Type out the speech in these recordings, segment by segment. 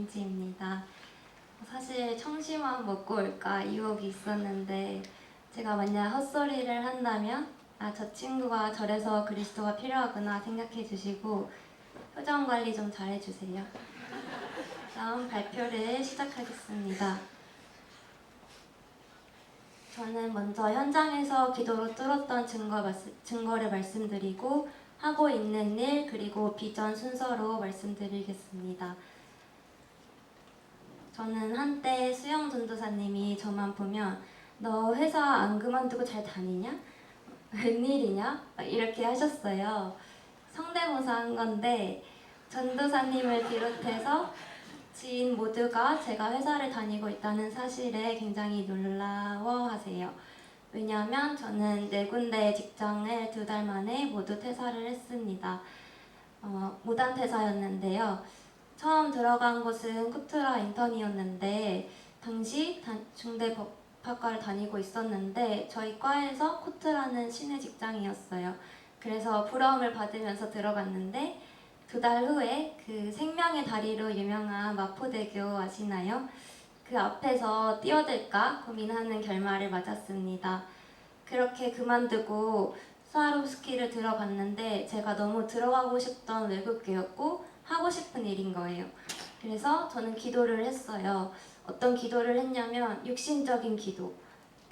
김은지입니다. 사실 청심환 먹고 올까 유혹이 있었는데 제가 만약 헛소리를 한다면 저 친구가 저래서 그리스도가 필요하구나 생각해 주시고 표정 관리 좀 잘해주세요. 다음 발표를 시작하겠습니다. 저는 먼저 현장에서 기도로 뚫었던 증거를 말씀드리고 하고 있는 일 그리고 비전 순서로 말씀드리겠습니다. 저는 한때 수영 전도사님이 저만 보면 너 회사 안 그만두고 잘 다니냐? 웬일이냐? 이렇게 하셨어요. 성대모사 한 건데 전도사님을 비롯해서 지인 모두가 제가 회사를 다니고 있다는 사실에 굉장히 놀라워하세요. 왜냐하면 저는 4군데의 직장을 2달 만에 모두 퇴사를 했습니다. 무단 퇴사였는데요. 처음 들어간 곳은 쿠트라 인턴이었는데 당시 중대법학과를 다니고 있었는데 저희 과에서 쿠트라는 신의 직장이었어요. 그래서 부러움을 받으면서 들어갔는데 2달 후에 그 생명의 다리로 유명한 마포대교 아시나요? 그 앞에서 뛰어들까 고민하는 결말을 맞았습니다. 그렇게 그만두고 스와rov스키를 들어갔는데 제가 너무 들어가고 싶던 외국계였고 하고 싶은 일인 거예요. 그래서 저는 기도를 했어요. 어떤 기도를 했냐면 육신적인 기도.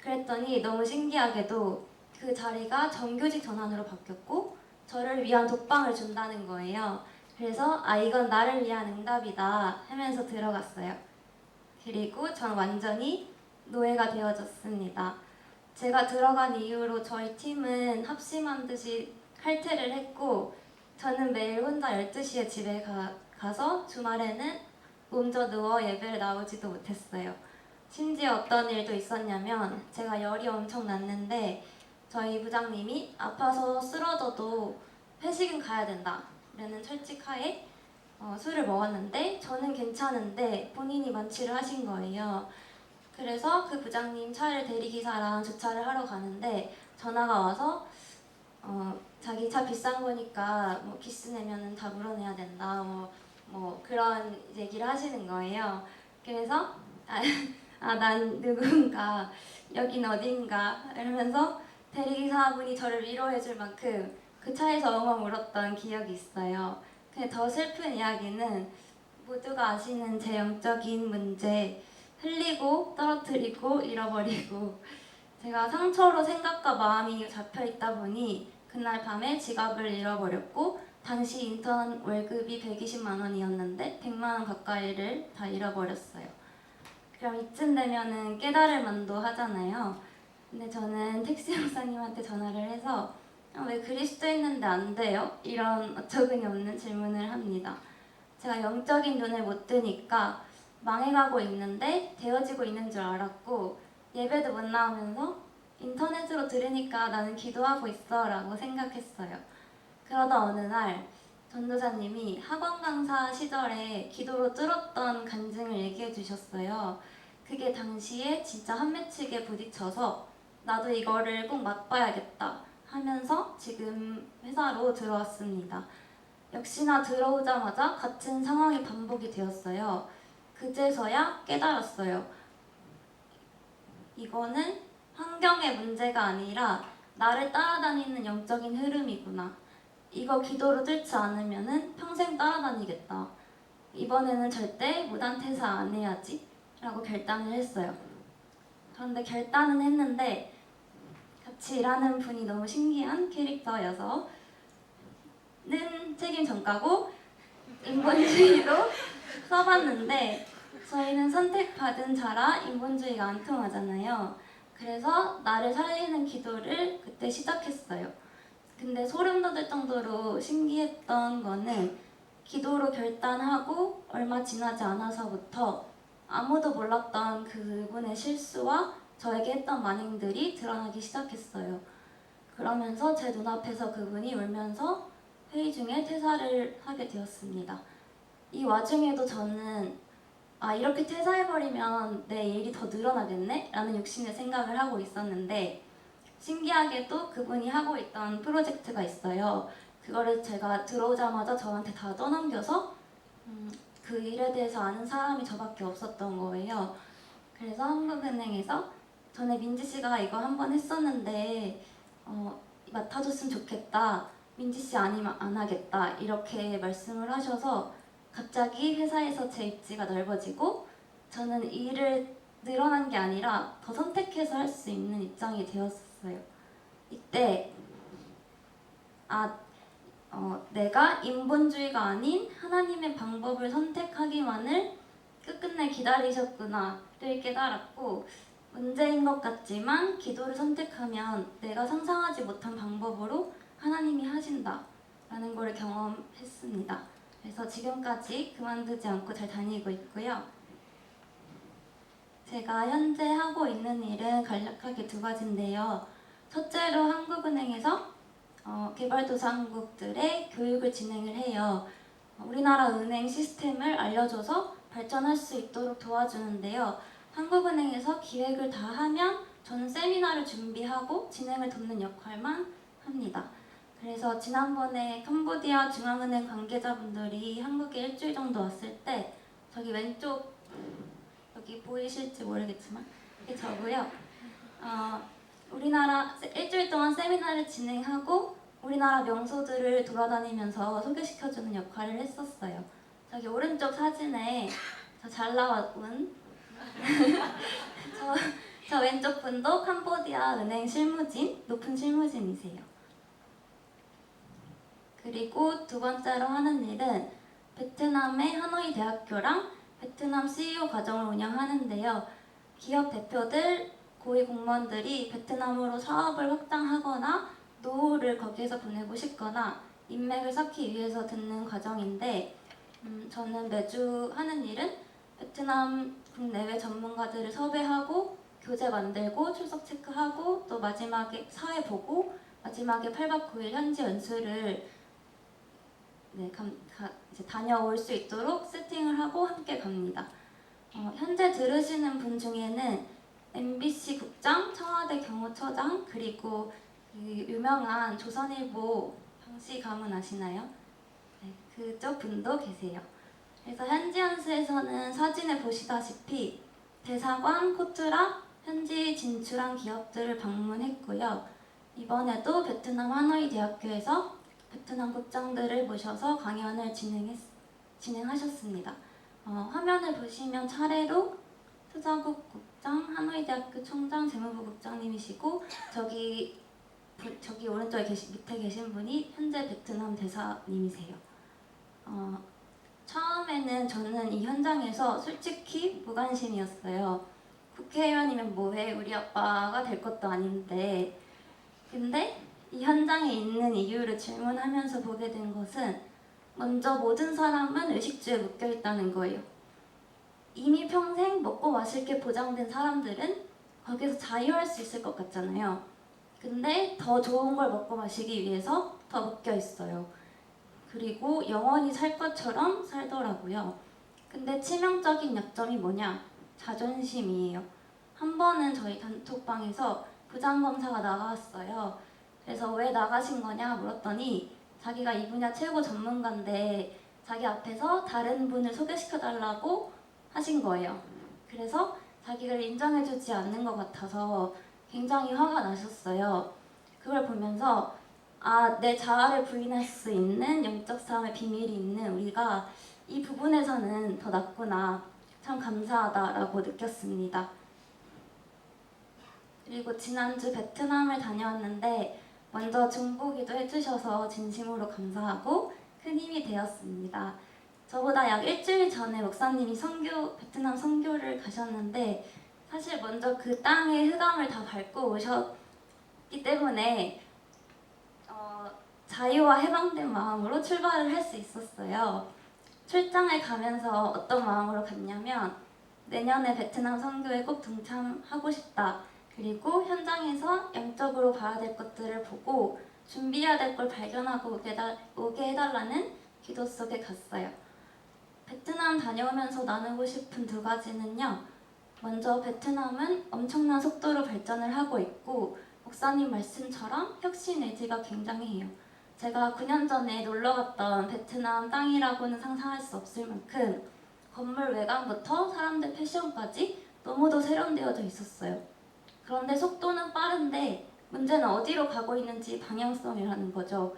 그랬더니 너무 신기하게도 그 자리가 정규직 전환으로 바뀌었고 저를 위한 독방을 준다는 거예요. 그래서 이건 나를 위한 응답이다 하면서 들어갔어요. 그리고 전 완전히 노예가 되어졌습니다. 제가 들어간 이후로 저희 팀은 합심한 듯이 칼퇴를 했고 저는 매일 혼자 12시에 집에 가서 주말에는 몸져 누워 예배를 나오지도 못했어요. 심지어 어떤 일도 있었냐면 제가 열이 엄청 났는데 저희 부장님이 아파서 쓰러져도 회식은 가야 된다 라는 철칙하에 술을 먹었는데 저는 괜찮은데 본인이 만취를 하신 거예요. 그래서 그 부장님 차를 대리기사랑 주차를 하러 가는데 전화가 와서 자기 차 비싼 거니까 뭐 기스 내면은 다 물어내야 된다 뭐 그런 얘기를 하시는 거예요. 그래서 난 누군가 여긴 어딘가 이러면서 대리기사분이 저를 위로해줄 만큼 그 차에서 엉엉 울었던 기억이 있어요. 근데 더 슬픈 이야기는 모두가 아시는 제 영적인 문제 흘리고 떨어뜨리고 잃어버리고 제가 상처로 생각과 마음이 잡혀 있다 보니 그날 밤에 지갑을 잃어버렸고 당시 인턴 월급이 120만 원이었는데 100만 원 가까이를 다 잃어버렸어요. 그럼 이쯤 되면은 깨달을 만도 하잖아요. 근데 저는 택시 형사님한테 전화를 해서 왜 그리스도 있는데 안 돼요? 이런 어처구니 없는 질문을 합니다. 제가 영적인 눈을 못 뜨니까 망해가고 있는데 되어지고 있는 줄 알았고 예배도 못 나오면서 인터넷으로 들으니까 나는 기도하고 있어 라고 생각했어요. 그러다 어느 날 전도사님이 학원 강사 시절에 기도로 뚫었던 간증을 얘기해 주셨어요. 그게 당시에 진짜 한 맺히게 부딪혀서 나도 이거를 꼭 맛봐야겠다 하면서 지금 회사로 들어왔습니다. 역시나 들어오자마자 같은 상황이 반복이 되었어요. 그제서야 깨달았어요. 이거는 환경의 문제가 아니라 나를 따라다니는 영적인 흐름이구나. 이거 기도로 뚫지 않으면 평생 따라다니겠다. 이번에는 절대 무단퇴사 안 해야지 라고 결단을 했어요. 그런데 결단은 했는데 같이 일하는 분이 너무 신기한 캐릭터여서 는 책임 전가고 인본주의도 써봤는데 저희는 선택받은 자라 인본주의가 안 통하잖아요. 그래서 나를 살리는 기도를 그때 시작했어요. 근데 소름 돋을 정도로 신기했던 거는 기도로 결단하고 얼마 지나지 않아서부터 아무도 몰랐던 그분의 실수와 저에게 했던 만행들이 드러나기 시작했어요. 그러면서 제 눈앞에서 그분이 울면서 회의 중에 퇴사를 하게 되었습니다. 이 와중에도 저는 이렇게 퇴사해버리면 내 일이 더 늘어나겠네? 라는 욕심의 생각을 하고 있었는데 신기하게도 그분이 하고 있던 프로젝트가 있어요. 그거를 제가 들어오자마자 저한테 다 떠넘겨서 그 일에 대해서 아는 사람이 저밖에 없었던 거예요. 그래서 한국은행에서 전에 민지 씨가 이거 한번 했었는데 맡아줬으면 좋겠다. 민지 씨 아니면 안 하겠다. 이렇게 말씀을 하셔서 갑자기 회사에서 제 입지가 넓어지고 저는 일을 늘어난 게 아니라 더 선택해서 할 수 있는 입장이 되었어요. 이때 내가 인본주의가 아닌 하나님의 방법을 선택하기만을 끝끝내 기다리셨구나를 깨달았고, 문제인 것 같지만 기도를 선택하면 내가 상상하지 못한 방법으로 하나님이 하신다 라는 걸 경험했습니다. 그래서 지금까지 그만두지 않고 잘 다니고 있고요. 제가 현재 하고 있는 일은 간략하게 두 가지인데요. 첫째로 한국은행에서 개발도상국들의 교육을 진행을 해요. 우리나라 은행 시스템을 알려줘서 발전할 수 있도록 도와주는데요. 한국은행에서 기획을 다 하면 저는 세미나를 준비하고 진행을 돕는 역할만 합니다. 그래서 지난번에 캄보디아 중앙은행 관계자분들이 한국에 일주일 정도 왔을 때 저기 왼쪽 여기 보이실지 모르겠지만 이게 저고요. 우리나라 일주일 동안 세미나를 진행하고 우리나라 명소들을 돌아다니면서 소개시켜주는 역할을 했었어요. 저기 오른쪽 사진에 저 잘 나온 저 왼쪽 분도 캄보디아 은행 실무진, 높은 실무진이세요. 그리고 두 번째로 하는 일은 베트남의 하노이 대학교랑 베트남 CEO 과정을 운영하는데요. 기업 대표들, 고위 공무원들이 베트남으로 사업을 확장하거나 노후를 거기에서 보내고 싶거나 인맥을 쌓기 위해서 듣는 과정인데 저는 매주 하는 일은 베트남 국내외 전문가들을 섭외하고 교재 만들고 출석 체크하고 또 마지막에 사회 보고 마지막에 8박 9일 현지 연수를 이제 다녀올 수 있도록 세팅을 하고 함께 갑니다. 현재 들으시는 분 중에는 MBC 국장, 청와대 경호처장, 그리고 그 유명한 조선일보 방씨 가문 아시나요? 네, 그쪽 분도 계세요. 그래서 현지 연수에서는 사진에 보시다시피 대사관, 코트라, 현지 진출한 기업들을 방문했고요. 이번에도 베트남 하노이 대학교에서 베트남 국장들을 모셔서 강연을 진행하셨습니다. 화면을 보시면 차례로 투자국 국장, 하노이 대학교 총장, 재무부 국장님이시고 저기 오른쪽에 밑에 계신 분이 현재 베트남 대사님이세요. 처음에는 저는 이 현장에서 솔직히 무관심이었어요. 국회의원이면 뭐해? 우리 아빠가 될 것도 아닌데. 근데 이 현장에 있는 이유를 질문하면서 보게 된 것은 먼저 모든 사람은 의식주에 묶여 있다는 거예요. 이미 평생 먹고 마실 게 보장된 사람들은 거기서 자유할 수 있을 것 같잖아요. 근데 더 좋은 걸 먹고 마시기 위해서 더 묶여 있어요. 그리고 영원히 살 것처럼 살더라고요. 근데 치명적인 약점이 뭐냐? 자존심이에요. 한 번은 저희 단톡방에서 부장검사가 나갔어요. 그래서 왜 나가신 거냐 물었더니 자기가 이 분야 최고 전문가인데 자기 앞에서 다른 분을 소개시켜달라고 하신 거예요. 그래서 자기를 인정해주지 않는 것 같아서 굉장히 화가 나셨어요. 그걸 보면서 내 자아를 부인할 수 있는 영적 싸움의 비밀이 있는 우리가 이 부분에서는 더 낫구나. 참 감사하다라고 느꼈습니다. 그리고 지난주 베트남을 다녀왔는데 먼저 중보기도 해주셔서 진심으로 감사하고 큰 힘이 되었습니다. 저보다 약 일주일 전에 목사님이 베트남 선교를 가셨는데 사실 먼저 그 땅의 흑암을 다 밟고 오셨기 때문에 자유와 해방된 마음으로 출발을 할 수 있었어요. 출장을 가면서 어떤 마음으로 갔냐면 내년에 베트남 선교에 꼭 동참하고 싶다. 그리고 현장에서 영적으로 봐야 될 것들을 보고 준비해야 될 걸 발견하고 오게 해달라는 기도 속에 갔어요. 베트남 다녀오면서 나누고 싶은 두 가지는요. 먼저 베트남은 엄청난 속도로 발전을 하고 있고 목사님 말씀처럼 혁신 의지가 굉장해요. 제가 9년 전에 놀러 갔던 베트남 땅이라고는 상상할 수 없을 만큼 건물 외관부터 사람들 패션까지 너무도 세련되어져 있었어요. 그런데 속도는 빠른데 문제는 어디로 가고 있는지 방향성이라는 거죠.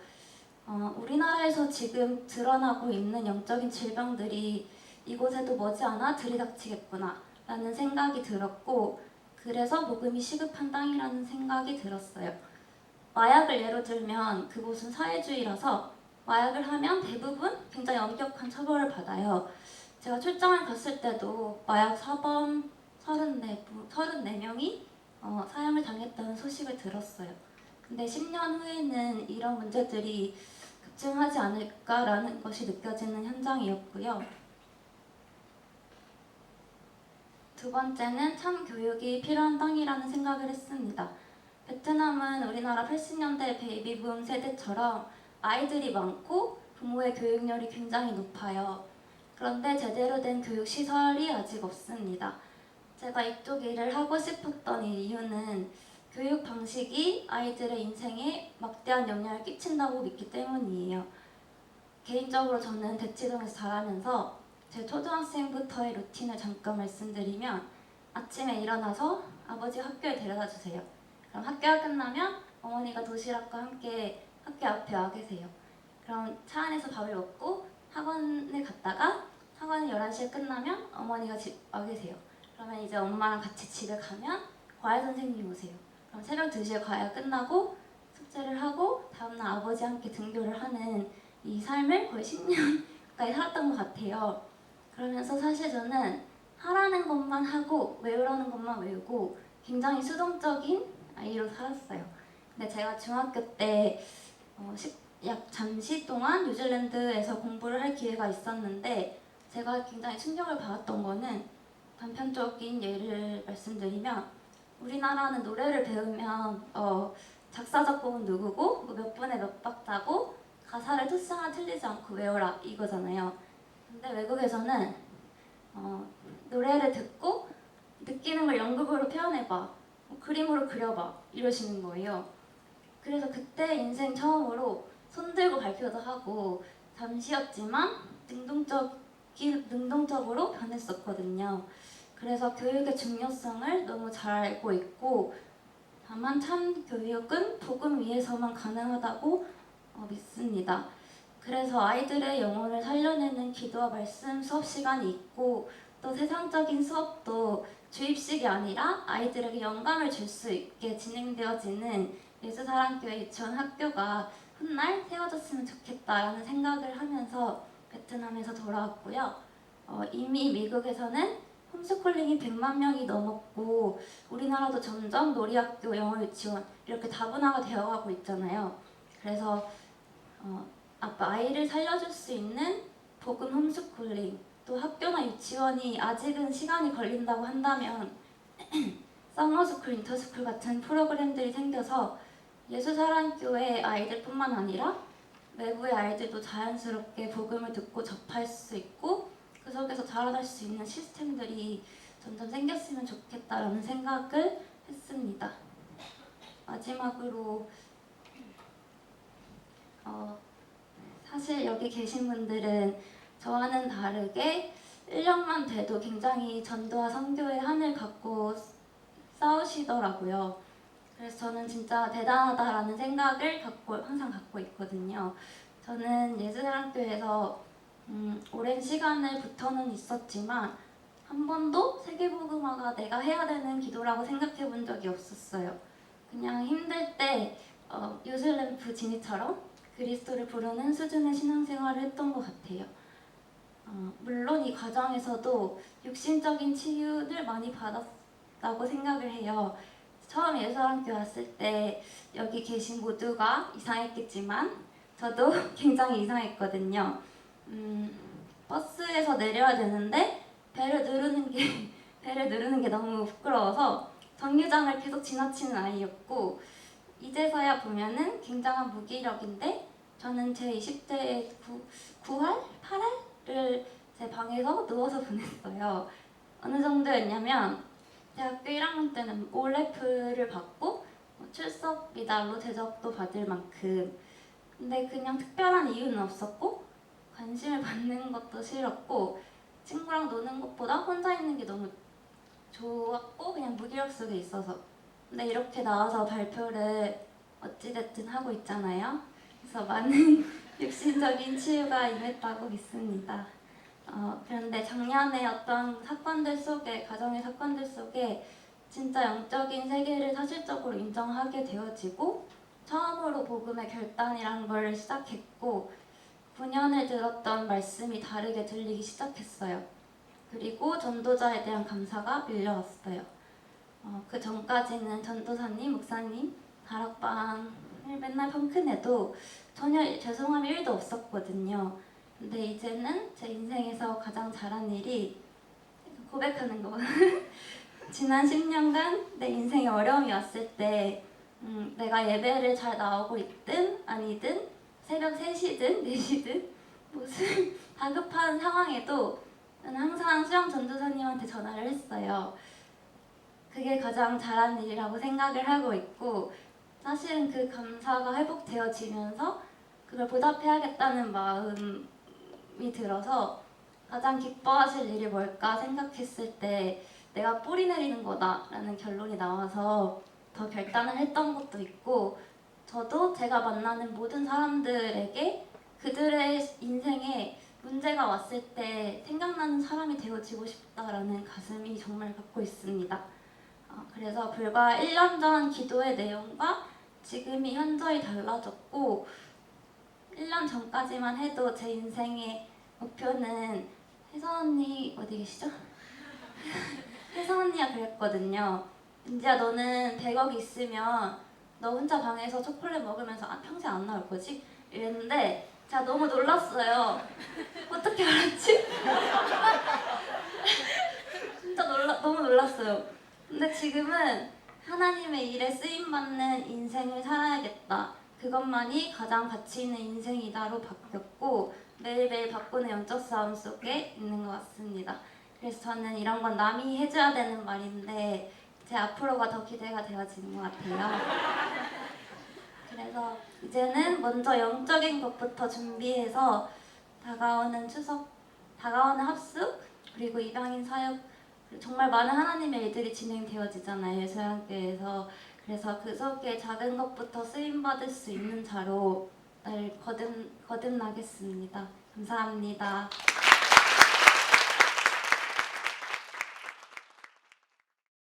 우리나라에서 지금 드러나고 있는 영적인 질병들이 이곳에도 머지않아 들이닥치겠구나 라는 생각이 들었고, 그래서 복음이 시급한 땅이라는 생각이 들었어요. 마약을 예로 들면 그곳은 사회주의라서 마약을 하면 대부분 굉장히 엄격한 처벌을 받아요. 제가 출장을 갔을 때도 마약 사범 34명이 사형을 당했다는 소식을 들었어요. 근데 10년 후에는 이런 문제들이 급증하지 않을까라는 것이 느껴지는 현장이었고요. 두 번째는 참 교육이 필요한 땅이라는 생각을 했습니다. 베트남은 우리나라 80년대 베이비붐 세대처럼 아이들이 많고 부모의 교육열이 굉장히 높아요. 그런데 제대로 된 교육시설이 아직 없습니다. 제가 이쪽 일을 하고 싶었던 이유는 교육 방식이 아이들의 인생에 막대한 영향을 끼친다고 믿기 때문이에요. 개인적으로 저는 대치동에서 자라면서 제 초등학생부터의 루틴을 잠깐 말씀드리면, 아침에 일어나서 아버지가 학교에 데려다 주세요. 그럼 학교가 끝나면 어머니가 도시락과 함께 학교 앞에 와 계세요. 그럼 차 안에서 밥을 먹고 학원을 갔다가 학원이 11시에 끝나면 어머니가 집 와 계세요. 그러면 이제 엄마랑 같이 집에 가면 과외 선생님이 오세요. 그럼 새벽 2시에 과외가 끝나고 숙제를 하고 다음날 아버지와 함께 등교를 하는 이 삶을 거의 10년 가까이 살았던 것 같아요. 그러면서 사실 저는 하라는 것만 하고 외우라는 것만 외우고 굉장히 수동적인 아이로 살았어요. 근데 제가 중학교 때 약 잠시 동안 뉴질랜드에서 공부를 할 기회가 있었는데, 제가 굉장히 충격을 받았던 거는, 단편적인 예를 말씀드리면 우리나라는 노래를 배우면 작사 작곡은 누구고 몇 분에 몇 박자고 가사를 토스 하나 틀리지 않고 외워라 이거잖아요. 근데 외국에서는 노래를 듣고 느끼는 걸 연극으로 표현해봐, 그림으로 그려봐 이러시는 거예요. 그래서 그때 인생 처음으로 손들고 발표도 하고 잠시였지만 능동적으로 변했었거든요. 그래서 교육의 중요성을 너무 잘 알고 있고, 다만 참 교육은 복음 위에서만 가능하다고 믿습니다. 그래서 아이들의 영혼을 살려내는 기도와 말씀 수업 시간이 있고, 또 세상적인 수업도 주입식이 아니라 아이들에게 영감을 줄 수 있게 진행되어지는 예수사랑교회 유치원 학교가 훗날 세워졌으면 좋겠다라는 생각을 하면서 베트남에서 돌아왔고요. 이미 미국에서는 홈스쿨링이 100만 명이 넘었고 우리나라도 점점 놀이학교, 영어 유치원 이렇게 다문화가 되어가고 있잖아요. 그래서 아이를 살려줄 수 있는 복음 홈스쿨링, 또 학교나 유치원이 아직은 시간이 걸린다고 한다면 서머스쿨, 인터스쿨 같은 프로그램들이 생겨서 예수사랑교회 아이들뿐만 아니라 외부의 아이들도 자연스럽게 복음을 듣고 접할 수 있고 그 속에서 자라날 수 있는 시스템들이 점점 생겼으면 좋겠다라는 생각을 했습니다. 마지막으로 사실 여기 계신 분들은 저와는 다르게 1년만 돼도 굉장히 전도와 선교의 한을 갖고 싸우시더라고요. 그래서 저는 진짜 대단하다라는 생각을 항상 갖고 있거든요. 저는 예수사랑교회에서 오랜 시간을 붙어는 있었지만 한 번도 세계복음화가 내가 해야 되는 기도라고 생각해 본 적이 없었어요. 그냥 힘들 때 요술램프 지니처럼 그리스도를 부르는 수준의 신앙생활을 했던 것 같아요. 물론 이 과정에서도 육신적인 치유를 많이 받았다고 생각을 해요. 처음 예수사랑교회 왔을 때 여기 계신 모두가 이상했겠지만 저도 굉장히 이상했거든요. 버스에서 내려야 되는데 배를 누르는 게 너무 부끄러워서 정류장을 계속 지나치는 아이였고, 이제서야 보면은 굉장한 무기력인데 저는 제 20대의 9할? 8할을 제 방에서 누워서 보냈어요. 어느 정도였냐면 대학교 1학년 때는 올레프를 받고 출석 미달로 대접도 받을 만큼, 근데 그냥 특별한 이유는 없었고 관심을 받는 것도 싫었고 친구랑 노는 것보다 혼자 있는 게 너무 좋았고 그냥 무기력 속에 있어서. 근데 이렇게 나와서 발표를 어찌됐든 하고 있잖아요. 그래서 많은 육신적인 치유가 임했다고 믿습니다. 그런데 작년에 어떤 사건들 속에, 가정의 사건들 속에 진짜 영적인 세계를 사실적으로 인정하게 되어지고 처음으로 복음의 결단이란 걸 시작했고 9년을 들었던 말씀이 다르게 들리기 시작했어요. 그리고 전도자에 대한 감사가 밀려왔어요. 그 전까지는 전도사님, 목사님, 다락방을 맨날 펑크내도 전혀 죄송함이 1도 없었거든요. 근데 이제는 제 인생에서 가장 잘한 일이 고백하는 거. 지난 10년간 내 인생에 어려움이 왔을 때 내가 예배를 잘 나오고 있든 아니든 새벽 3시든 4시든 무슨 다급한 상황에도 저는 항상 수영 전도사님한테 전화를 했어요. 그게 가장 잘한 일이라고 생각을 하고 있고 사실은 그 감사가 회복되어지면서 그걸 보답해야겠다는 마음이 들어서 가장 기뻐하실 일이 뭘까 생각했을 때 내가 뿌리 내리는 거다라는 결론이 나와서 더 결단을 했던 것도 있고 저도 제가 만나는 모든 사람들에게 그들의 인생에 문제가 왔을 때 생각나는 사람이 되어지고 싶다라는 가슴이 정말 갖고 있습니다. 그래서 불과 1년 전 기도의 내용과 지금이 현저히 달라졌고 1년 전까지만 해도 제 인생의 목표는 혜선 언니 어디 계시죠? 혜선 언니가 그랬거든요. 은지야 너는 100억 있으면 너 혼자 방에서 초콜릿 먹으면서 평생 안 나올 거지? 이랬는데 제가 너무 놀랐어요. 어떻게 알았지? 진짜 너무 놀랐어요. 근데 지금은 하나님의 일에 쓰임받는 인생을 살아야겠다. 그것만이 가장 가치 있는 인생이다로 바뀌었고 매일매일 바꾸는 영적 싸움 속에 있는 것 같습니다. 그래서 저는 이런 건 남이 해줘야 되는 말인데 제 앞으로가 더 기대가 되어지는 것 같아요. 그래서 이제는 먼저 영적인 것부터 준비해서 다가오는 추석, 다가오는 합숙, 그리고 입양인 사역 정말 많은 하나님의 일들이 진행되어지잖아요. 예수양교회에서. 그래서 그 속에 작은 것부터 쓰임받을 수 있는 자로 날 거듭나겠습니다. 감사합니다.